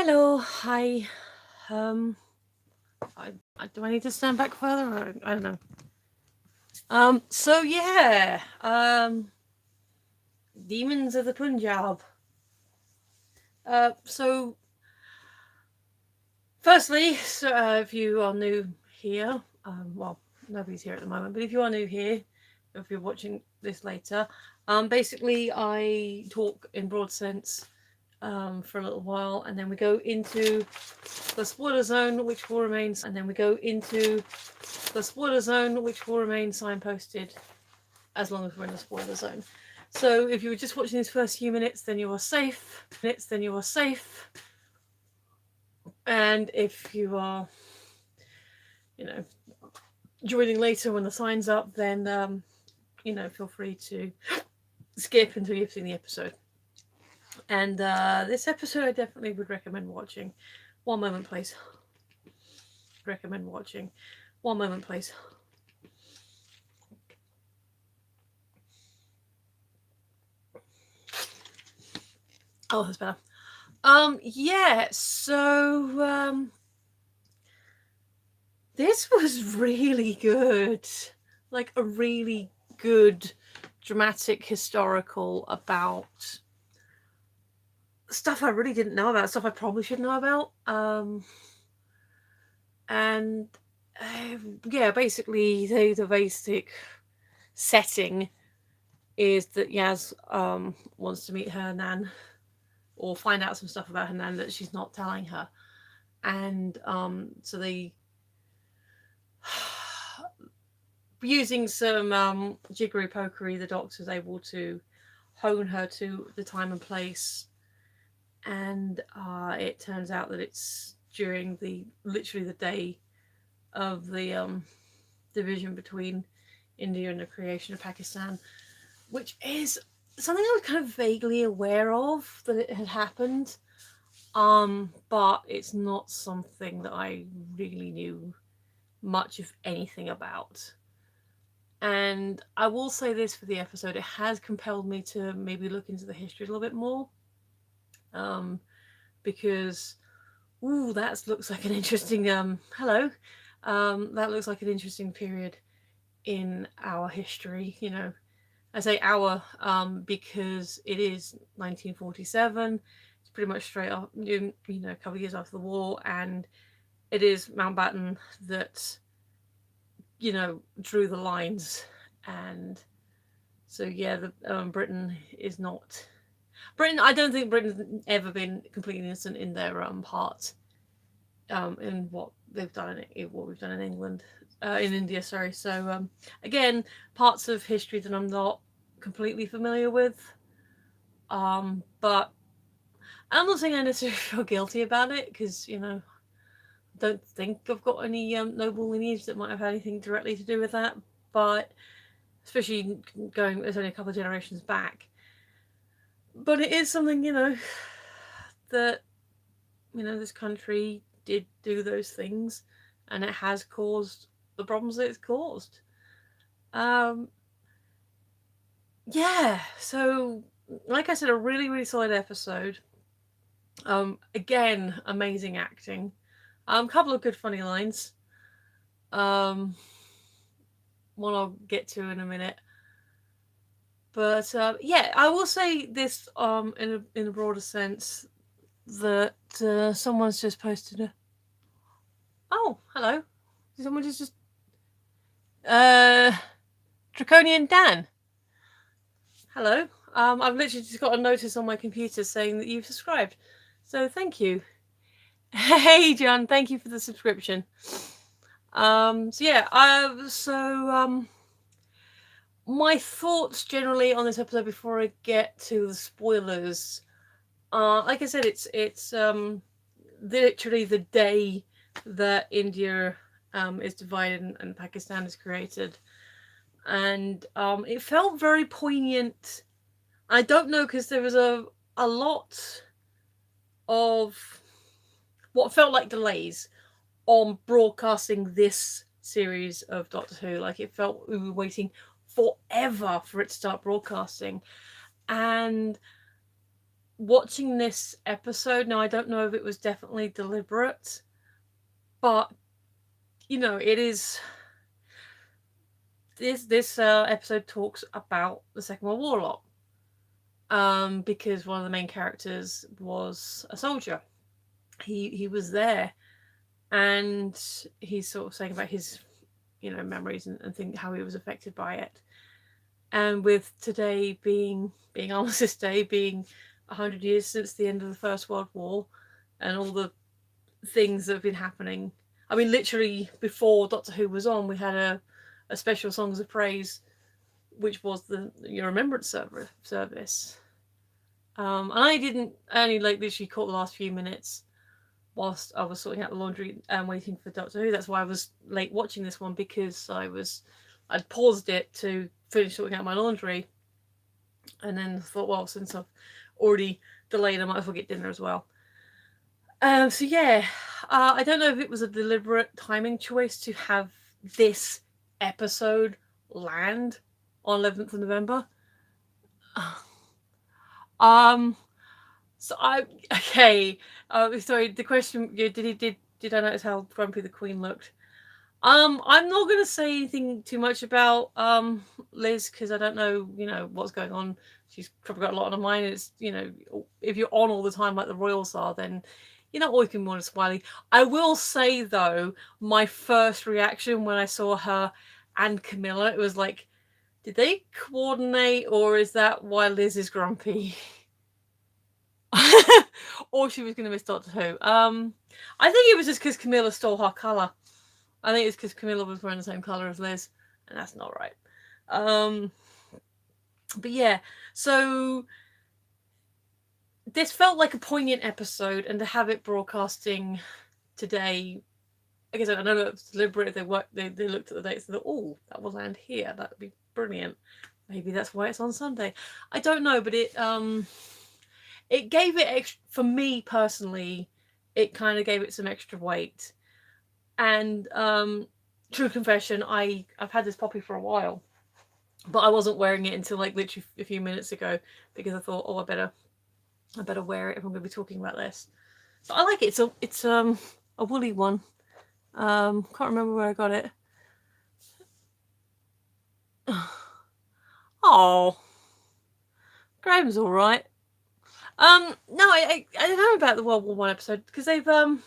Hello, hi. Um, do I need to stand back further? I don't know. So yeah. Demons of the Punjab. So firstly, if you are new here, well, nobody's here at the moment, but if you are new here, if you're watching this later, basically I talk in broad sense for a little while, and then we go into the spoiler zone, which will remain, signposted as long as we're in the spoiler zone. So if you were just watching these first few minutes, then you are safe. And if you are, joining later when the sign's up, then feel free to skip until you've seen the episode. And this episode I definitely would recommend watching. One moment, please. Oh, that's better. Yeah, so this was really good. Like a really good dramatic historical about stuff I really didn't know about, stuff I probably should know about. And yeah, basically the basic setting is that Yaz wants to meet her nan or find out some stuff about her nan that she's not telling her. And so they, using some jiggery pokery, the doctor's able to hone her to the time and place. And it turns out that it's during literally the day of the division between India and the creation of Pakistan, which is something I was kind of vaguely aware of that it had happened. But it's not something that I really knew much of anything about. And I will say this for the episode, it has compelled me to maybe look into the history a little bit more. Because that looks like an interesting that looks like an interesting period in our history. I say our because it is 1947. It's pretty much straight up, a couple of years after the war, and it is Mountbatten that drew the lines. And so yeah, Britain is not Britain. I don't think Britain's ever been completely innocent in their part in what they've done what we've done in England, in India. Sorry. So again, parts of history that I'm not completely familiar with. But I'm not saying I necessarily feel guilty about it because don't think I've got any noble lineage that might have had anything directly to do with that. But especially going, it's only a couple of generations back. But it is something that this country did do those things, and it has caused the problems that it's caused. Yeah, so like I said, a really, really solid episode. Again, amazing acting. Couple of good funny lines. One I'll get to in a minute. But yeah, I will say this in a broader sense that someone's just posted a. Oh, hello. Someone just Draconian Dan. Hello. I've literally just got a notice on my computer saying that you've subscribed. So thank you. Hey John, thank you for the subscription. So yeah, my thoughts generally on this episode before I get to the spoilers. Like I said, it's literally the day that India is divided and Pakistan is created, and it felt very poignant. I don't know, because there was a lot of what felt like delays on broadcasting this series of Doctor Who. Like, it felt we were waiting forever for it to start broadcasting. And watching this episode now, I don't know if it was definitely deliberate, but it is. This episode talks about the Second World War a lot, because one of the main characters was a soldier. He was there, and he's sort of saying about his memories and think how he was affected by it. And with today being Armistice Day, being 100 years since the end of the First World War, and all the things that have been happening. I mean, literally before Doctor Who was on, we had a special Songs of Praise, which was the your Remembrance service. And I only like literally caught the last few minutes whilst I was sorting out the laundry and waiting for Doctor Who. That's why I was late watching this one, because I'd paused it to finish sorting out my laundry, and then thought, well, since I've already delayed, I might as well get dinner as well. So yeah, I don't know if it was a deliberate timing choice to have this episode land on 11th of November. So sorry. The question, did I notice how grumpy the Queen looked? I'm not going to say anything too much about Liz, because I don't know, what's going on. She's probably got a lot on her mind. It's, if you're on all the time like the royals are, then you're not always going to be more smiley. I will say, though, my first reaction when I saw her and Camilla, it was like, did they coordinate, or is that why Liz is grumpy? Or she was going to miss Doctor Who. I think it was just because Camilla stole her colour. I think it's because Camilla was wearing the same colour as Liz, and that's not right. But yeah, so this felt like a poignant episode, and to have it broadcasting today, I guess I don't know if it's deliberate. They looked at the dates and thought, oh, that will land here. That would be brilliant. Maybe that's why it's on Sunday. I don't know, but it gave it for me personally. It kind of gave it some extra weight. And true confession, I've had this poppy for a while, but I wasn't wearing it until like literally a few minutes ago, because I thought, oh, I better wear it if I'm going to be talking about this. So I like it. So it's a woolly one. Can't remember where I got it. Oh, Graham's all right. No, I don't know about the World War One episode, because they've not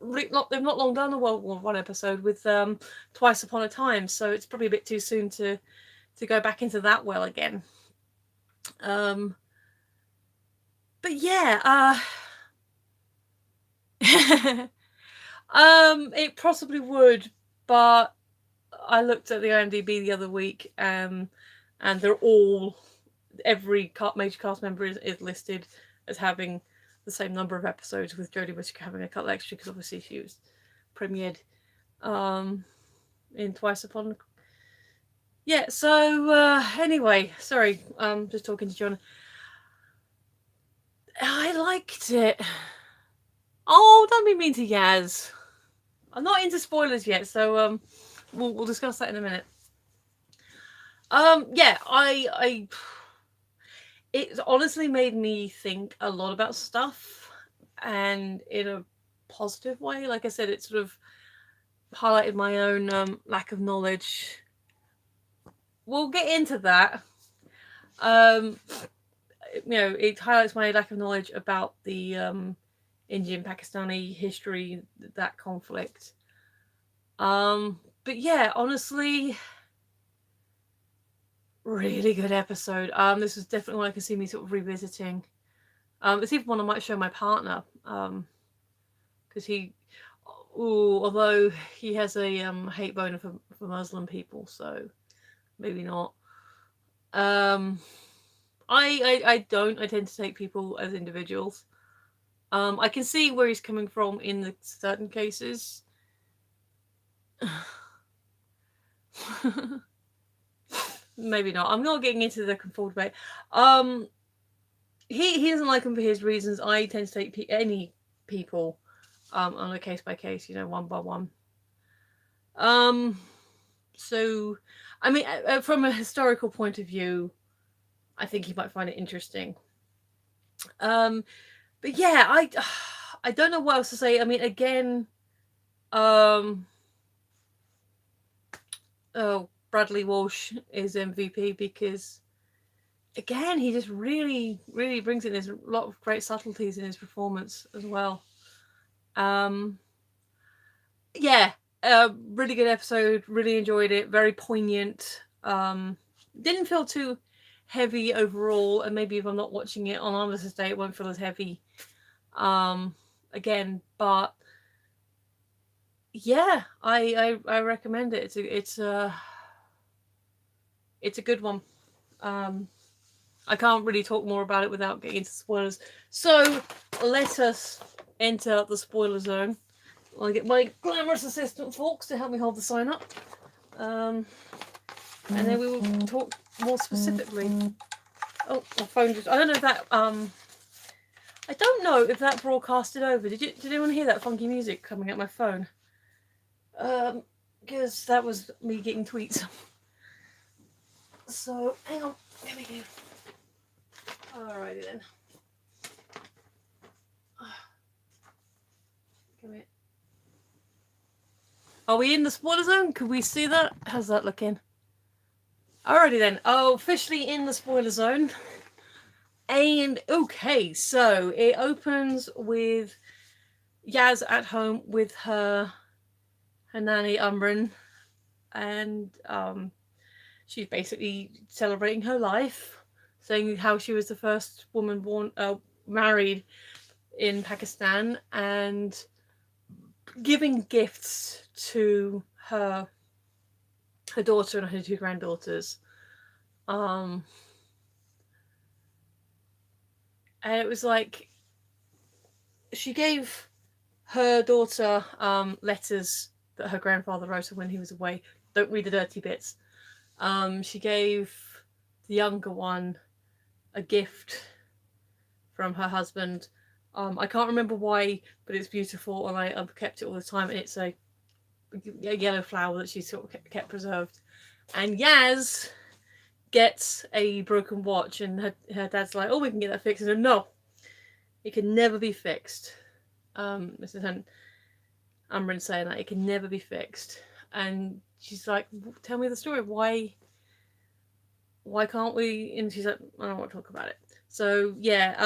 long done the World War One episode with Twice Upon a Time, so it's probably a bit too soon to go back into that well again. But yeah, it possibly would, but I looked at the IMDb the other week, and they're all. Every major cast member is listed as having the same number of episodes, with Jodie Whittaker having a couple extra, because obviously she was premiered in Twice Upon. Yeah, so anyway, sorry, just talking to John. I liked it. Oh, don't be mean to Yaz. I'm not into spoilers yet, so we'll discuss that in a minute. Yeah, I it honestly made me think a lot about stuff, and in a positive way. Like I said, it sort of highlighted my own lack of knowledge. We'll get into that. It highlights my lack of knowledge about the Indian-Pakistani history, that conflict. But yeah, honestly, really good episode. This was definitely one I can see me sort of revisiting. It's even one I might show my partner, because although he has a hate boner for Muslim people, so maybe not. I don't. I tend to take people as individuals. I can see where he's coming from in the certain cases. Maybe not. I'm not getting into the full debate. He doesn't like him for his reasons. I tend to take any people on a case by case, one by one. So, I mean, from a historical point of view, I think he might find it interesting. Um, but yeah, I don't know what else to say. I mean, again, um, oh, Bradley Walsh is MVP because again, he just really, really brings in. There's a lot of great subtleties in his performance as well. Um, yeah, really good episode. Really enjoyed it. Very poignant. Didn't feel too heavy overall, and maybe if I'm not watching it on Armistice Day, it won't feel as heavy. Again, but yeah, I recommend it. It's a good one. Um, I can't really talk more about it without getting into spoilers. So let us enter the spoiler zone. I'll get my glamorous assistant Forks to help me hold the sign up. And then we will talk more specifically. Oh, my phone just... I don't know if that... I don't know if that broadcasted over. Did anyone hear that funky music coming out my phone? Because that was me getting tweets. So, hang on. There we go. Alrighty then. Come here. Are we in the spoiler zone? Could we see that? How's that looking? Alrighty then. Oh, officially in the spoiler zone. And okay, so it opens with Yaz at home with her nanny Umran, and she's basically celebrating her life, saying how she was the first woman born married in Pakistan, and giving gifts to her daughter and her two granddaughters. And it was like she gave her daughter letters that her grandfather wrote her when he was away. Don't read the dirty bits. She gave the younger one a gift from her husband. I can't remember why, but it's beautiful, and I've kept it all the time. And it's a yellow flower that she sort of kept preserved. And Yaz gets a broken watch, and her dad's like, "Oh, we can get that fixed." And no, it can never be fixed. Mrs. Amrin saying that it can never be fixed, and she's like, "Tell me the story. Why can't we?" And she's like, "I don't want to talk about it." So yeah,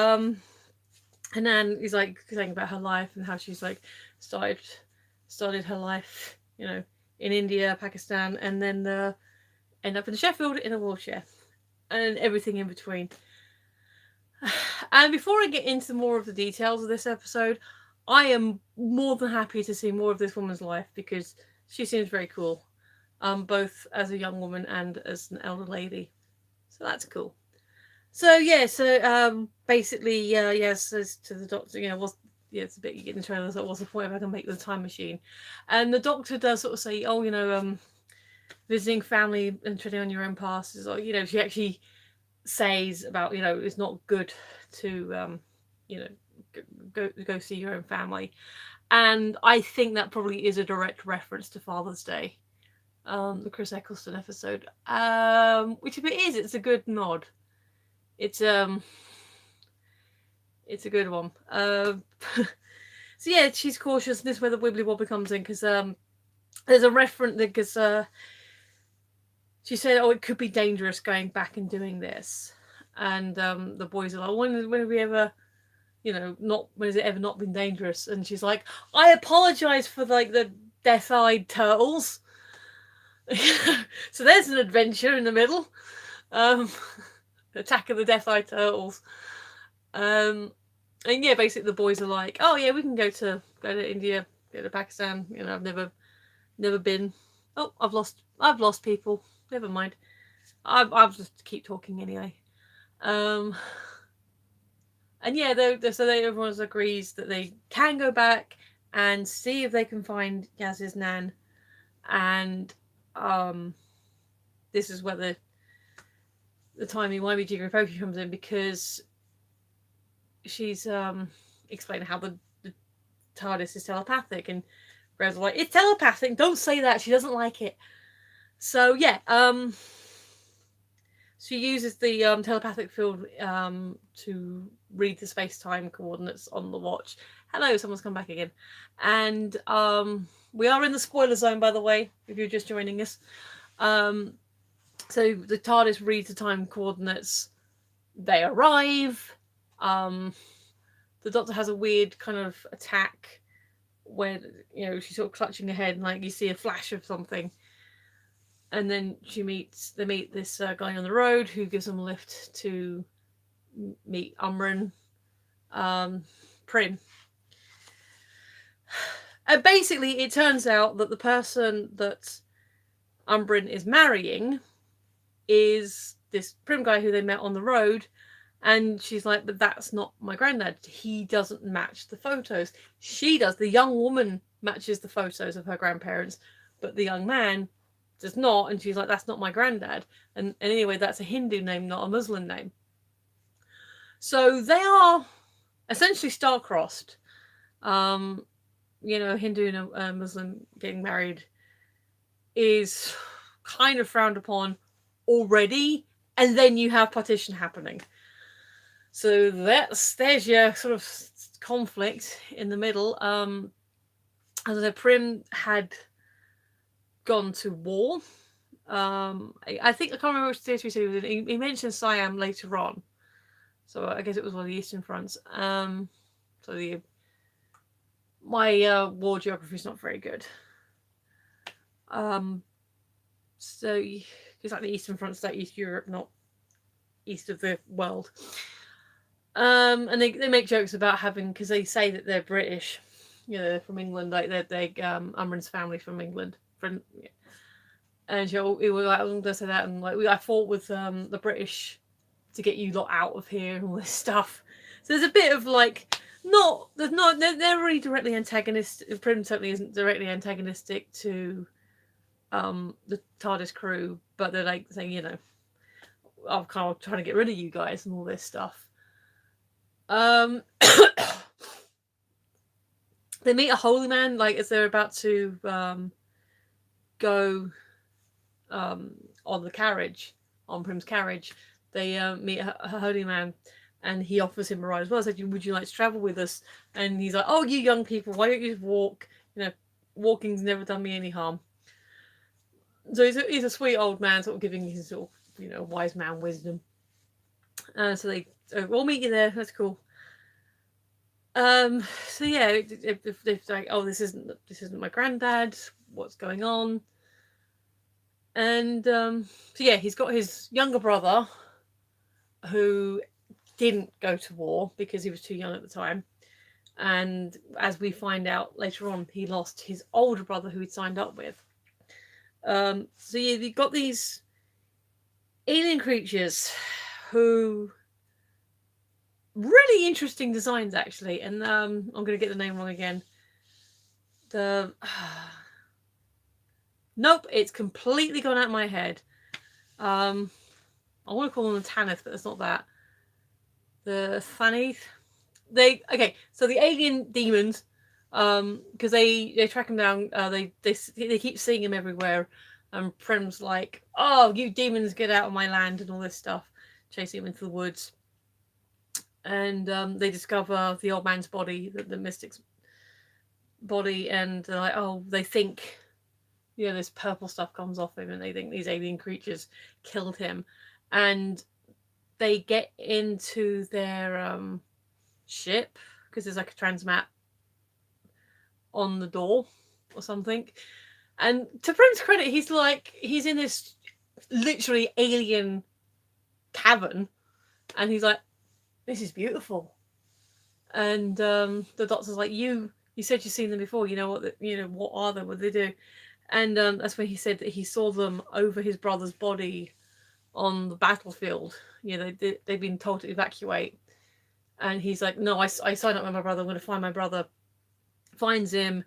and then he's like saying about her life and how she's like started her life, in India, Pakistan, and then end up in Sheffield in a wheelchair, and everything in between. And before I get into more of the details of this episode, I am more than happy to see more of this woman's life because she seems very cool, both as a young woman and as an elder lady. So that's cool. So yeah, basically, yes, says to the doctor, it's a bit you get in the trailer. So what's the point if I can make the time machine? And the doctor does sort of say, visiting family and treading on your own path is, she actually says about, it's not good to, go see your own family. And I think that probably is a direct reference to Father's Day, the Chris Eccleston episode. Which if it is, it's a good nod. It's a good one. So yeah, she's cautious. This is where the wibbly wobbly comes in because there's a reference because she said, "Oh, it could be dangerous going back and doing this," and the boys are like, "When have we ever, not when has it ever not been dangerous?" And she's like, "I apologize for like the death-eyed turtles." So there's an adventure in the middle. Attack of the Death-eyed Turtles. And yeah, basically the boys are like, "Oh yeah, we can go to India, go to Pakistan. I've never been. Oh, I've lost people. Never mind. I'll just keep talking anyway." And yeah, everyone agrees that they can go back and see if they can find Yaz's nan, and this is where the timey-wimey jiggery pokey comes in because she's explaining how the TARDIS is telepathic, and Rose like, "It's telepathic, don't say that." She doesn't like it. So yeah, She uses the telepathic field to read the space-time coordinates on the watch. Hello, someone's come back again. And we are in the spoiler zone, by the way, if you're just joining us. So the TARDIS reads the time coordinates. They arrive. The Doctor has a weird kind of attack where, she's sort of clutching her head and like you see a flash of something. And then they meet this guy on the road who gives them a lift to meet Umran, Prim. And basically, it turns out that the person that Umbrin is marrying is this Prim guy who they met on the road. And she's like, but that's not my granddad. He doesn't match the photos. She does. The young woman matches the photos of her grandparents, but the young man does not. And she's like, that's not my granddad. And anyway, that's a Hindu name, not a Muslim name. So they are essentially star-crossed. Hindu and a Muslim getting married is kind of frowned upon already. And then you have partition happening. So there's your sort of conflict in the middle. As I said, Prim had gone to war. I think, I can't remember which theatre he said he was in. He mentioned Siam later on. So I guess it was one of the Eastern Fronts. My war geography is not very good. So it's like the Eastern Front's like East Europe, not east of the world. And they make jokes about having, because they say that they're British, they're from England, like they're Umran's family from England. And he was like, I'm going to say that, and like I fought with the British to get you lot out of here and all this stuff. So there's a bit of like, they're really directly antagonistic. Prim certainly isn't directly antagonistic to the TARDIS crew, but they're like saying, I'm kind of trying to get rid of you guys and all this stuff. They meet a holy man, like as they're about to go on the carriage, on Prim's carriage. They meet a holy man, and he offers him a ride as well. So, would you like to travel with us? And he's like, oh, you young people, why don't you just walk? Walking's never done me any harm. So he's a sweet old man, sort of giving his sort of, wise man wisdom. So we'll meet you there. That's cool. So yeah, if like, oh, this isn't my granddad. What's going on? And so yeah, he's got his younger brother who didn't go to war because he was too young at the time. And as we find out later on, he lost his older brother who he'd signed up with. So yeah, you've got these alien creatures who really interesting designs actually, and I'm going to get the name wrong again. Nope, it's completely gone out of my head. I want to call them the Tanith, but it's not that. The Thanith. So the alien demons, because they track him down. They keep seeing him everywhere, and Prim's like, "Oh, you demons, get out of my land!" and all this stuff, chasing him into the woods. And they discover the old man's body, the mystic's body, and they're like, oh, they think, this purple stuff comes off him, and they think these alien creatures killed him. And they get into their ship, because there's like a transmat on the door or something. And to Prim's credit, he's in this literally alien cavern, and he's like, this is beautiful. And the doctor's like, you said you've seen them before. You know what are they? What do they do? And that's when he said that he saw them over his brother's body on the battlefield. They've been told to evacuate. And he's like, no, I signed up with my brother. I'm going to find my brother. Finds him,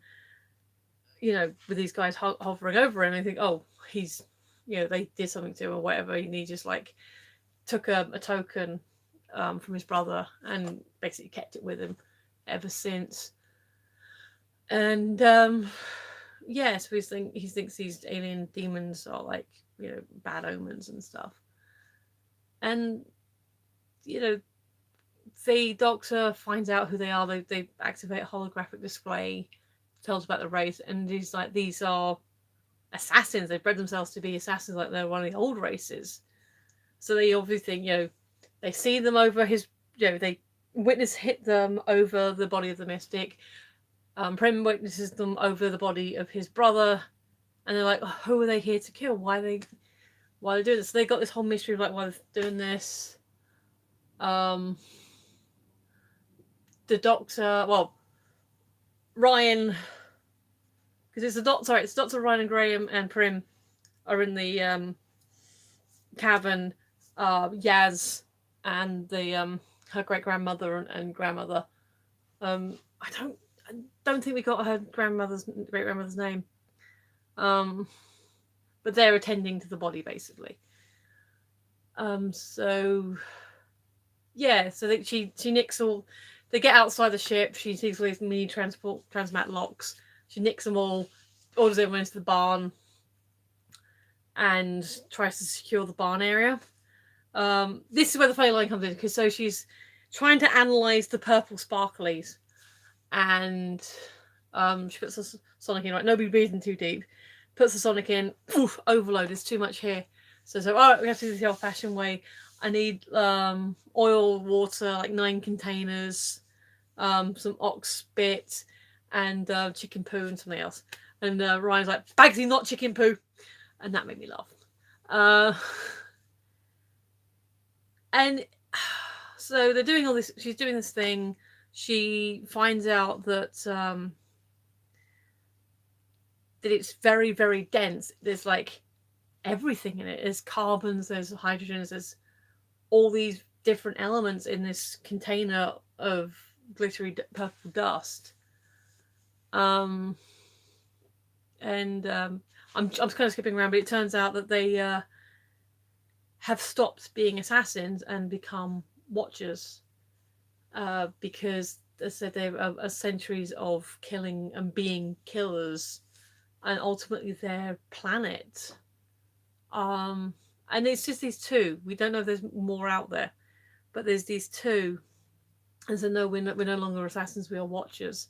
with these guys hovering over him. And I think, oh, he's, they did something to him or whatever. And he just like took a token from his brother and basically kept it with him ever since. And so he thinks these alien demons are like bad omens and stuff. And you know, the doctor finds out who they are. They activate a holographic display, tells about the race, and he's like, these are assassins. They've bred themselves to be assassins, like they're one of the old races. So they obviously think, they see them over his, they witness hit them over the body of the mystic. Prem witnesses them over the body of his brother, and they're like, oh, who are they here to kill? Why are they doing this? So they got this whole mystery of like why they're doing this. The doctor, well, Ryan, because it's Doctor Ryan and Graham and Prim are in the cabin. Yaz and the her great grandmother and grandmother. I don't think we got her great grandmother's name. But they're attending to the body basically. So yeah, so she nicks all. They get outside the ship. She sees all these mini transmat locks. She nicks them all, orders everyone into the barn, and tries to secure the barn area. This is where the funny line comes in, because so she's trying to analyze the purple sparklies, and she puts the sonic in. Right, nobody breathing too deep. Puts the sonic in. Oof, overload. There's too much here. So all right, we have to do this the old-fashioned way. I need oil, water, like 9 containers, some ox spit, and chicken poo and something else. And Ryan's like, Bagsy, not chicken poo. And that made me laugh. And so they're doing all this. She's doing this thing. She finds out that that it's very, very dense. There's like everything in it. There's carbons, there's hydrogens, there's all these different elements in this container of glittery purple dust. I'm kind of skipping around, but it turns out that they have stopped being assassins and become watchers, because, as I said, they are centuries of killing and being killers, and ultimately their planet. And it's just these two. We don't know if there's more out there, but there's these two. And so no, we're no longer assassins. We are watchers,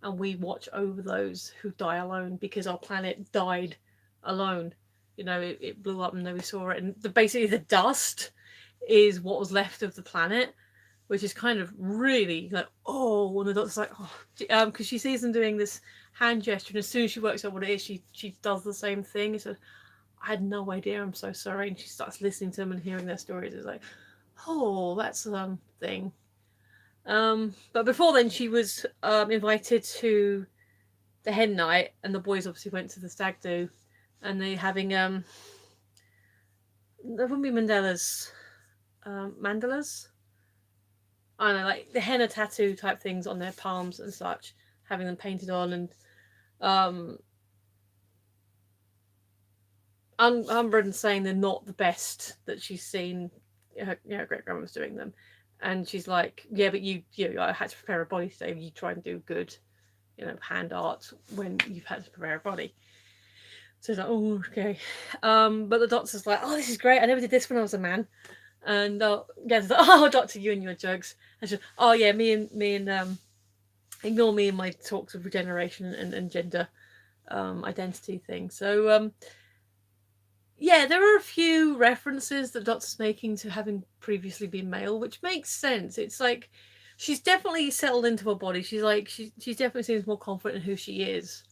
and we watch over those who die alone, because our planet died alone. It blew up and nobody saw it. And basically the dust is what was left of the planet, which is kind of really like, oh, and the doctor's like, oh, because she sees them doing this hand gesture, and as soon as she works out what it is, she does the same thing. So I had no idea. I'm so sorry. And she starts listening to them and hearing their stories. It's like, oh, that's a thing. But before then, she was invited to the hen night, and the boys obviously went to the stag do, and they're having there wouldn't be mandalas. I don't know, like the henna tattoo type things on their palms and such, having them painted on, and Umbridge saying they're not the best that she's seen her great grandma's doing them, and she's like, yeah, but you I had to prepare a body today. You try and do good, hand art when you've had to prepare a body. So it's like, oh, okay. But the doctor's like, oh, this is great. I never did this when I was a man. And Gaz like, oh, doctor, you and your jugs. And she's, oh yeah, me and ignore me and my talks of regeneration and gender identity thing. So yeah, there are a few references that Doctor's making to having previously been male, which makes sense. It's like she's definitely settled into her body. She's like she definitely seems more confident in who she is.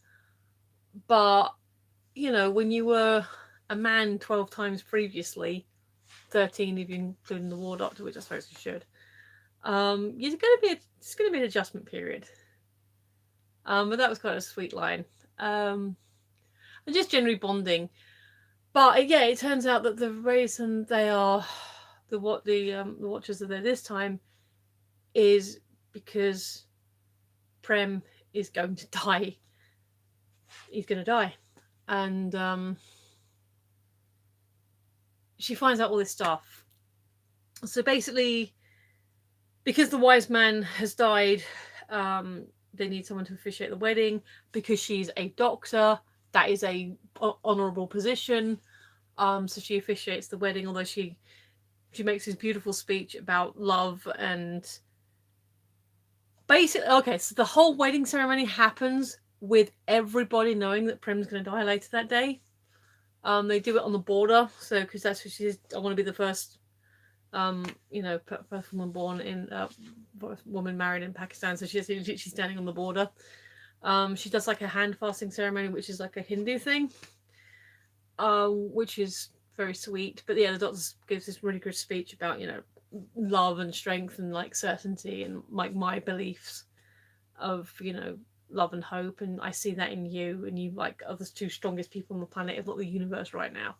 But when you were a man 12 times previously, 13 if you including the War Doctor, which I suppose you should, it's going to be an adjustment period. But that was quite a sweet line. And just generally bonding. But yeah, it turns out that the reason they are the Watchers are there this time is because Prem is going to die. He's going to die, and she finds out all this stuff. So basically, because the wise man has died, they need someone to officiate the wedding. Because she's a doctor, that is a honourable position. So she officiates the wedding, although she she makes this beautiful speech about love and basically, okay, so the whole wedding ceremony happens with everybody knowing that Prim's going to die later that day. They do it on the border, so because that's what she's. I want to be the first, first woman born in, woman married in Pakistan. So she's literally standing on the border. She does like a hand fasting ceremony, which is like a Hindu thing, which is very sweet. But yeah, the doctor gives this really good speech about love and strength and like certainty and like my beliefs of love and hope, and I see that in you, and you like are the two strongest people on the planet, if not the universe, right now.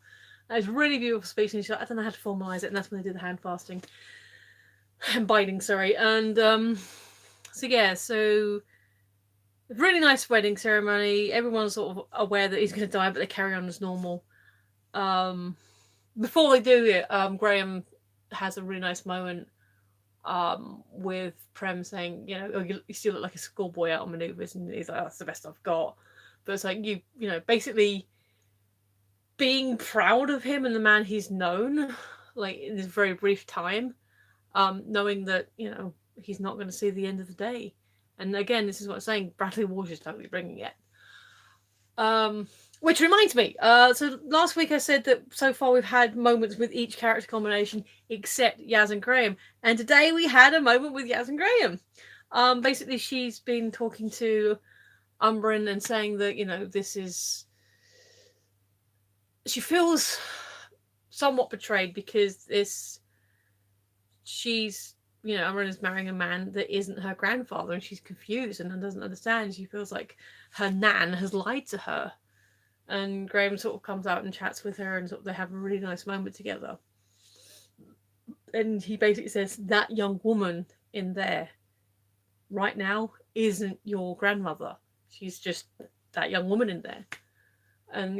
And it's really beautiful speech, and she's like, I don't know how to formalize it, and that's when they did the hand fasting and biting, sorry, and so really nice wedding ceremony. Everyone's sort of aware that he's going to die, but they carry on as normal. Before they do it, Graham has a really nice moment with Prem saying, oh, you still look like a schoolboy out on maneuvers, and he's like, oh, that's the best I've got. But it's like basically being proud of him and the man he's known, like in this very brief time, knowing that he's not going to see the end of the day. And again, this is what I'm saying. Bradley Walsh is totally bringing it. Which reminds me, so last week I said that so far we've had moments with each character combination except Yaz and Graham. And today we had a moment with Yaz and Graham. Basically, she's been talking to Umbrin and saying that, this is... She feels somewhat betrayed because she's... Umbrin is marrying a man that isn't her grandfather, and she's confused and doesn't understand. She feels like her nan has lied to her. And Graham sort of comes out and chats with her, and sort of they have a really nice moment together. And he basically says, that young woman in there right now isn't your grandmother. She's just that young woman in there. And,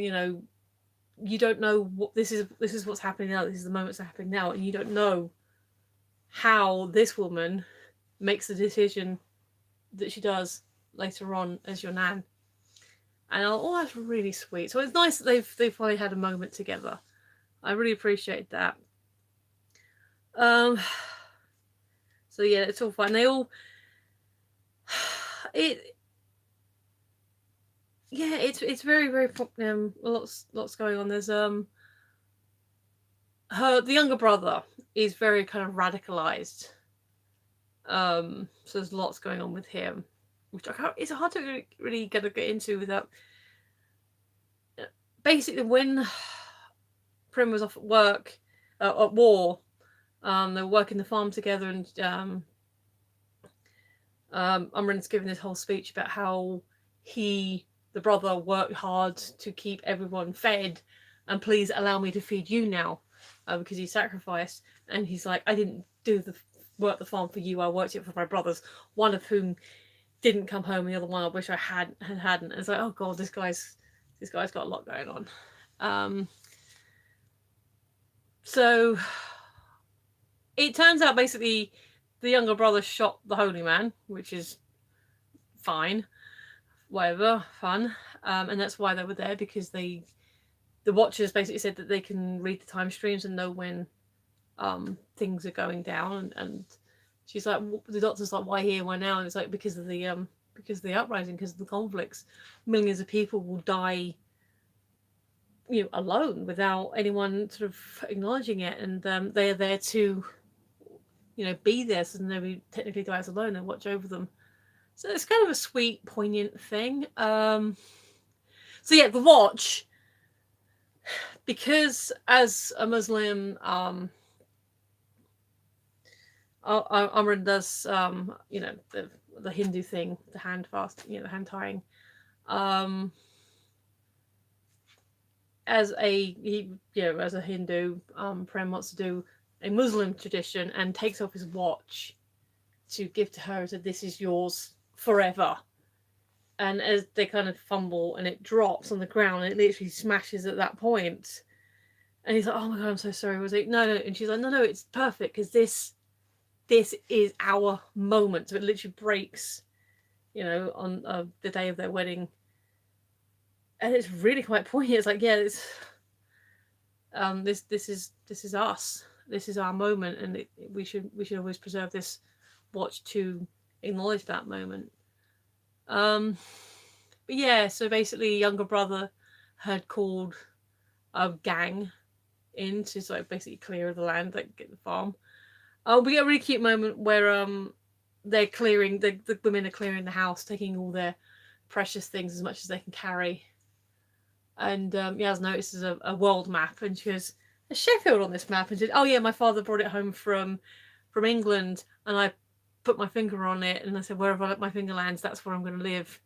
you don't know what this is what's happening now. This is the moment that's happening now. And you don't know how this woman makes the decision that she does later on as your nan. And that's really sweet. So it's nice that they've finally had a moment together. I really appreciate that. So yeah, it's all fine. They all it's very, very lots going on. There's the younger brother is very kind of radicalized. So there's lots going on with him, which it's hard to really get into without. Basically, when Prim was off at work, at war, they were working the farm together, and Umrin's given this whole speech about how the brother, worked hard to keep everyone fed, and please allow me to feed you now, because he sacrificed. And he's like, I didn't work the farm for you, I worked it for my brothers, one of whom didn't come home, and the other one I wish I hadn't. And it's like, oh god, this guy's got a lot going on. So it turns out basically the younger brother shot the holy man, which is fine, whatever, fun. And that's why they were there, because the Watchers basically said that they can read the time streams and know when things are going down. And she's like, the doctor's like, why here, why now? And it's like, because of the uprising, because of the conflicts. Millions of people will die alone without anyone sort of acknowledging it, and they are there to be there, so nobody technically dies alone and watch over them. So it's kind of a sweet, poignant thing. So yeah, the Watch, because as a Muslim, Amran does the Hindu thing, the hand fast, the hand tying. As a Hindu, Prem wants to do a Muslim tradition and takes off his watch to give to her and said, this is yours forever. And as they kind of fumble and it drops on the ground, it literally smashes at that point. And he's like, oh my god, I'm so sorry. Was it no? And she's like, no, it's perfect, because this is our moment. So it literally breaks, on the day of their wedding. And it's really quite poignant. It's like, yeah, it's this is us. this is our moment, and we should always preserve this watch to acknowledge that moment. Um, but yeah, so basically, younger brother had called a gang in to like basically clear the land, like get the farm. We get a really cute moment where they're clearing the women are clearing the house, taking all their precious things as much as they can carry. And Yaz notices a world map, and she goes, "There's Sheffield on this map." And she said, "Oh yeah, my father brought it home from England, and I put my finger on it, and I said wherever my finger lands, that's where I'm going to live."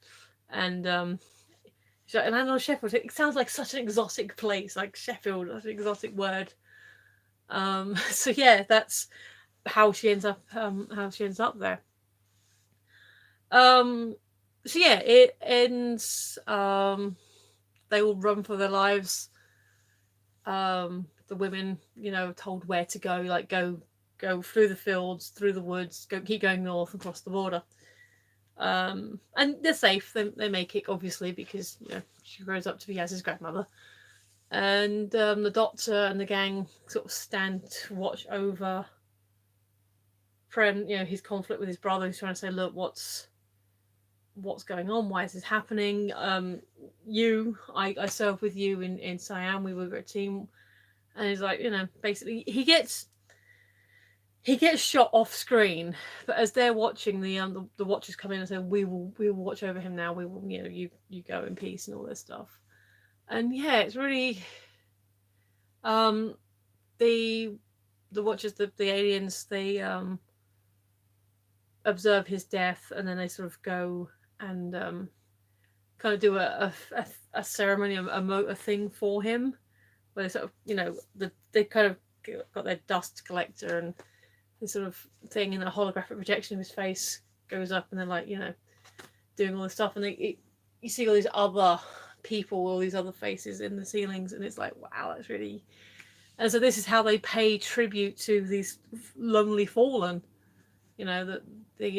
And she's like, "And I know Sheffield. It sounds like such an exotic place, like Sheffield. That's an exotic word." So yeah, that's how she ends up there. Um, so yeah, it ends. They all run for their lives. The women, told where to go, like go through the fields, through the woods, keep going north across the border. And they're safe. They make it, obviously, because she grows up to be Yaz's grandmother. And the doctor and the gang sort of stand to watch over Prem, his conflict with his brother. He's trying to say, look, what's going on? Why is this happening? I served with you in Siam. We were a team. And he's like, basically he gets shot off screen, but as they're watching, the watchers come in and say, we will watch over him now. We will, you go in peace and all this stuff. And yeah, it's really the watchers, the aliens, they observe his death, and then they sort of go and kind of do a ceremony, a thing for him, where they sort of, they kind of got their dust collector and this sort of thing, and a holographic projection of his face goes up, and they're like, doing all this stuff, and you see all these other people, all these other faces in the ceilings, and it's like, wow, that's really. And so this is how they pay tribute to these lonely fallen, that they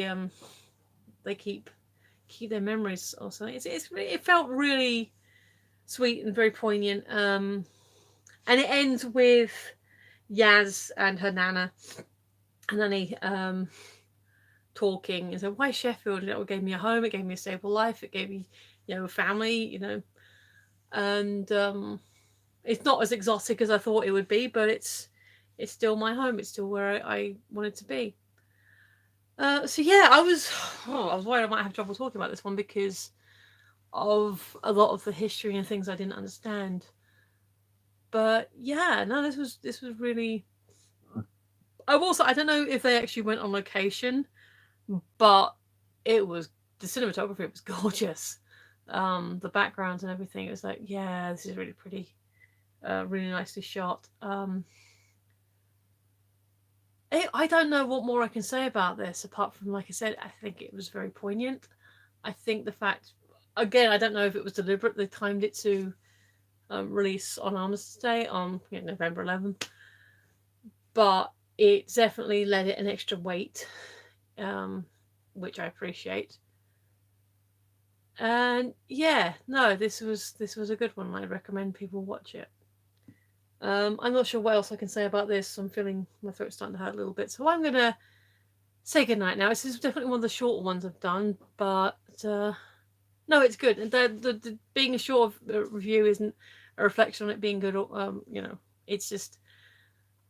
keep their memories or something. It felt really sweet and very poignant. And it ends with Yaz and her nana, and Nanny talking and said, "Why Sheffield? It gave me a home. It gave me a stable life. It gave me, a family. And it's not as exotic as I thought it would be, but it's still my home. It's still where I wanted to be." So yeah, I was worried I might have trouble talking about this one because of a lot of the history and things I didn't understand. But yeah, no, this was really. I don't know if they actually went on location, but it was the cinematography. It was gorgeous. The backgrounds and everything. It was like, yeah, this is really pretty, really nicely shot. I don't know what more I can say about this apart from, like I said, I think it was very poignant. I think the fact, again, I don't know if it was deliberate. They timed it to release on Armistice Day on November 11th, but it definitely led it an extra weight, which I appreciate. And yeah, no, this was a good one. I recommend people watch it. I'm not sure what else I can say about this. I'm feeling my throat's starting to hurt a little bit, so I'm gonna say goodnight now. This is definitely one of the shorter ones I've done, but no, it's good. And the being a short review isn't a reflection on it being good. It's just,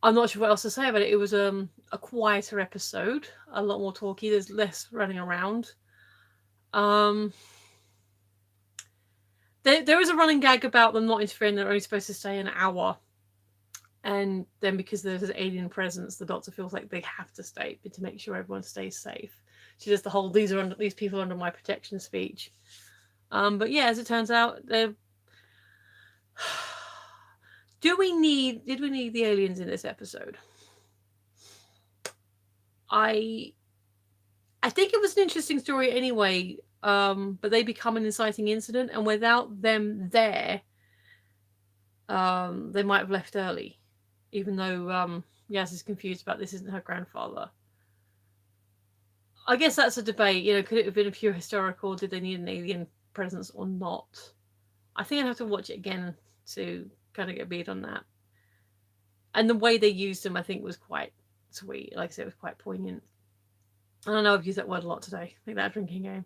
I'm not sure what else to say about it. It was a quieter episode, a lot more talky. There's less running around. There is a running gag about them not interfering. They're only supposed to stay an hour. And then because there's an alien presence, the doctor feels like they have to stay to make sure everyone stays safe. She does the whole these people are under my protection speech. But yeah, as it turns out, did we need the aliens in this episode? I think it was an interesting story anyway. But they become an inciting incident, and without them there, they might have left early. Even though Yaz is confused about this isn't her grandfather. I guess that's a debate. Could it have been a pure historical? Did they need an alien presence or not? I think I'd have to watch it again to kind of get a beat on that. And the way they used them, I think, was quite sweet. Like I said, it was quite poignant. And I know I've used that word a lot today. Make that a drinking game.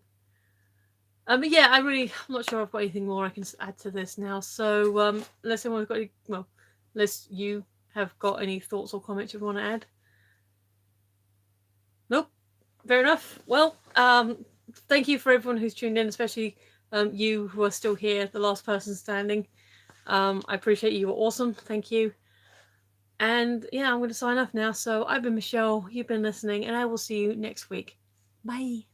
But yeah, I'm not sure I've got anything more I can add to this now. So unless anyone's got any, well, unless you have got any thoughts or comments you want to add. Nope. Fair enough. Well, thank you for everyone who's tuned in, especially you who are still here, the last person standing. I appreciate you. You're awesome. Thank you. And yeah, I'm going to sign off now. So I've been Michelle. You've been listening, and I will see you next week. Bye.